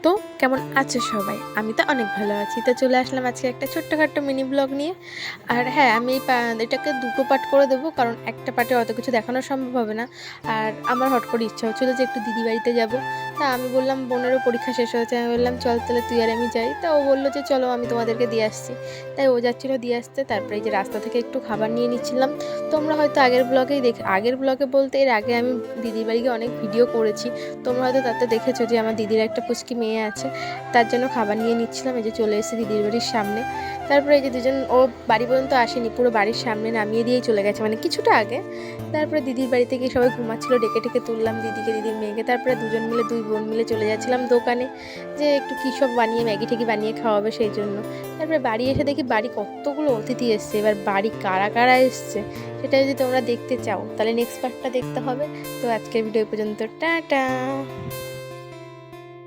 তো কেমন আছো সবাই? আমি তো অনেক ভালো আছি। তো চলে আসলাম আজকে একটা ছোট্টখাট্ট মিনি ব্লগ নিয়ে। আর হ্যাঁ, আমি এটাকে দুটো পার্ট করে দেবো, কারণ একটা পার্টে অত কিছু দেখানো সম্ভব হবে না। আর আমার হট করে ইচ্ছা হচ্ছিলো যে একটু দিদি বাড়িতে যাবো। তা আমি বললাম, বোনেরও পরীক্ষা শেষ হয়েছে, আমি বললাম চল তাহলে তুই আর আমি যাই। তা ও বললো যে চলো আমি তোমাদেরকে দিয়ে আসছি। তাই ও যাচ্ছিলো দিয়ে আসতে। তারপরে এই যে রাস্তা থেকে একটু খাবার নিয়ে নিচ্ছিলাম। তোমরা হয়তো আগের ব্লগে বলতে এর আগে আমি দিদির বাড়ি গিয়ে অনেক ভিডিও করেছি। তোমরা হয়তো তাতে দেখেছো যে আমার দিদির একটা পুচকি মেয়ে আছে, তার জন্য খাবার নিয়ে নিচ্ছিলাম। এই যে চলে এসেছি দিদির বাড়ির সামনে। তারপরে এই যে দুজন ও বাড়ি পর্যন্ত আসেনি, পুরো বাড়ির সামনে নামিয়ে দিয়েই চলে গেছে, মানে কিছুটা আগে। তারপরে দিদির বাড়িতে গিয়ে সবাই ঘুমাচ্ছিলো, ডেকে ডেকে তুললাম দিদিকে, দিদির মেয়েকে। তারপরে দুই বোন মিলে চলে যাচ্ছিলাম দোকানে, যে একটু কী সব বানিয়ে ম্যাগি ট্যাগি বানিয়ে খাওয়াবে সেই জন্য। তারপরে বাড়ি এসে দেখি বাড়ি কতগুলো অতিথি এসছে। এবার বাড়ি কারা কারা এসছে সেটা যদি তোমরা দেখতে চাও তাহলে নেক্সট পার্টটা দেখতে হবে। তো আজকের ভিডিও পর্যন্ত, টাটা।